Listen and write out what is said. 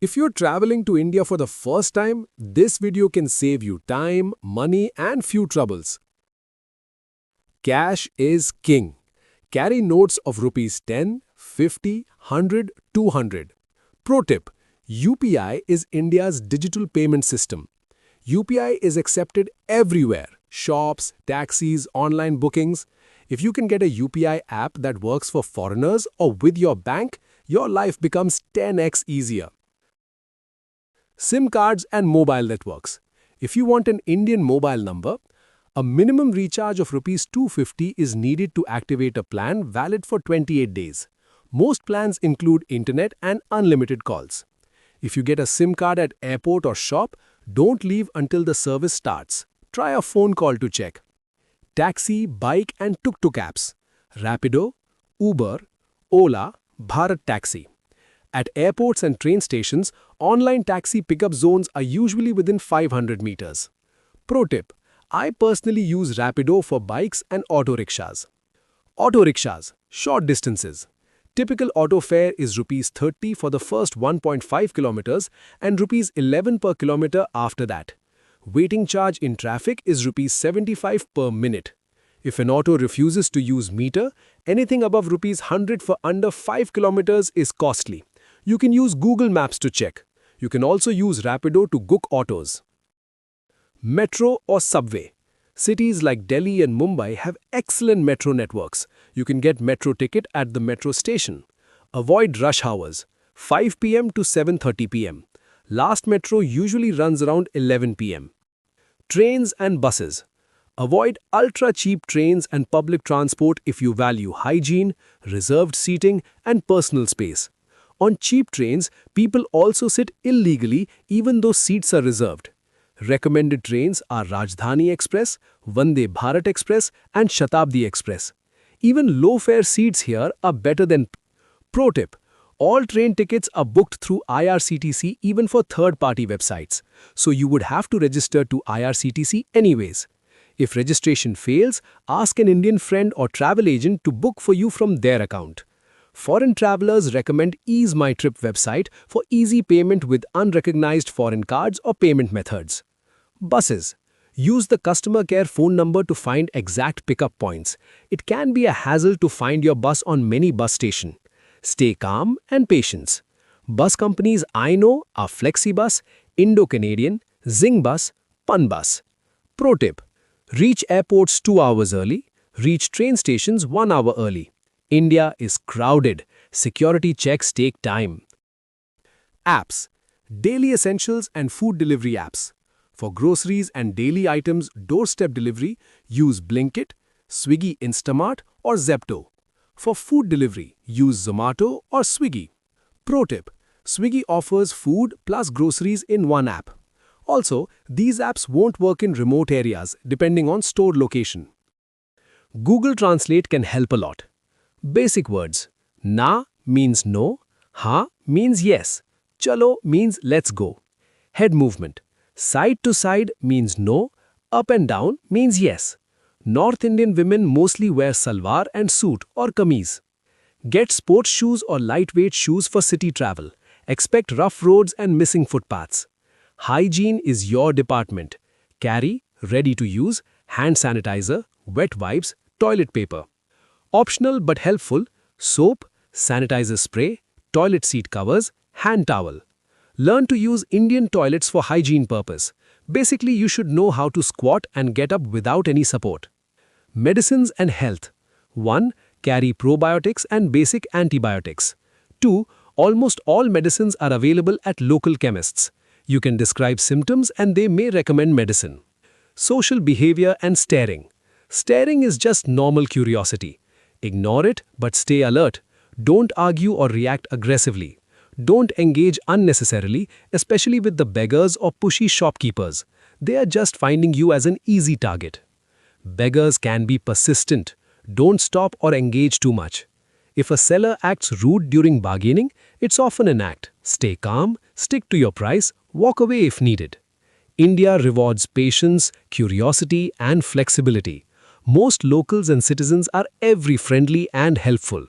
If you're traveling to India for the first time, this video can save you time, money, and few troubles. Cash is king. Carry notes of rupees 10, 50, 100, 200. Pro tip: UPI is India's digital payment system. UPI is accepted everywhere: shops, taxis, online bookings. If you can get a UPI app that works for foreigners or with your bank, your life becomes 10x easier. SIM cards and mobile networks. If you want an Indian mobile number, a minimum recharge of rupees 250 is needed to activate a plan valid for 28 days. Most plans include internet and unlimited calls. If you get a SIM card at airport or shop, don't leave until the service starts. Try a phone call to check. Taxi, bike and tuktuk apps. Rapido, Uber, Ola, Bharat Taxi. At airports and train stations, online taxi pickup zones are usually within 500 meters. Pro tip: I personally use Rapido for bikes and auto-rickshaws. Auto-rickshaws, short distances. Typical auto fare is rupees 30 for the first 1.5 kilometers and rupees 11 per kilometer after that. Waiting charge in traffic is rupees 75 per minute. If an auto refuses to use meter, anything above rupees 100 for under 5 kilometers is costly. You can use Google Maps to check. You can also use Rapido to book autos. Metro or subway. Cities like Delhi and Mumbai have excellent metro networks. You can get metro ticket at the metro station. Avoid rush hours, 5 p.m. to 7:30 p.m. Last metro usually runs around 11 p.m. Trains and buses. Avoid ultra-cheap trains and public transport if you value hygiene, reserved seating, and personal space. On cheap trains, people also sit illegally even though seats are reserved. Recommended trains are Rajdhani Express, Vande Bharat Express, and Shatabdi Express. Even low-fare seats here are better than. Pro tip: all train tickets are booked through IRCTC even for third-party websites, so you would have to register to IRCTC anyways. If registration fails, ask an Indian friend or travel agent to book for you from their account. Foreign travelers recommend Ease My Trip website for easy payment with unrecognized foreign cards or payment methods. Buses. Use the customer care phone number to find exact pickup points. It can be a hassle to find your bus on many bus stations. Stay calm and patient. Bus companies I know are FlexiBus, Indo-Canadian, Zing Bus, Pan Bus. Pro tip: reach airports 2 hours early. Reach train stations 1 hour early. India is crowded. Security checks take time. Apps. Daily essentials and food delivery apps. For groceries and daily items doorstep delivery, use Blinkit, Swiggy Instamart or Zepto. For food delivery, use Zomato or Swiggy. Pro tip: Swiggy offers food plus groceries in one app. Also, these apps won't work in remote areas depending on store location. Google Translate can help a lot. Basic words. Na means no, ha means yes, chalo means let's go. Head movement. Side to side means no, up and down means yes. North Indian women mostly wear salwar and suit or kameez. Get sports shoes or lightweight shoes for city travel. Expect rough roads and missing footpaths. Hygiene is your department. Carry, ready to use, hand sanitizer, wet wipes, toilet paper. Optional but helpful: soap, sanitizer spray, toilet seat covers, hand towel. Learn to use Indian toilets for hygiene purpose. Basically, you should know how to squat and get up without any support. Medicines and health. 1. Carry probiotics and basic antibiotics. 2. Almost all medicines are available at local chemists. You can describe symptoms and they may recommend medicine. Social behavior and staring. Staring is just normal curiosity. Ignore it, but stay alert. Don't argue or react aggressively. Don't engage unnecessarily, especially with the beggars or pushy shopkeepers. They are just finding you as an easy target. Beggars can be persistent. Don't stop or engage too much. If a seller acts rude during bargaining, it's often an act. Stay calm, stick to your price, walk away if needed. India rewards patience, curiosity, and flexibility. Most locals and citizens are friendly and helpful.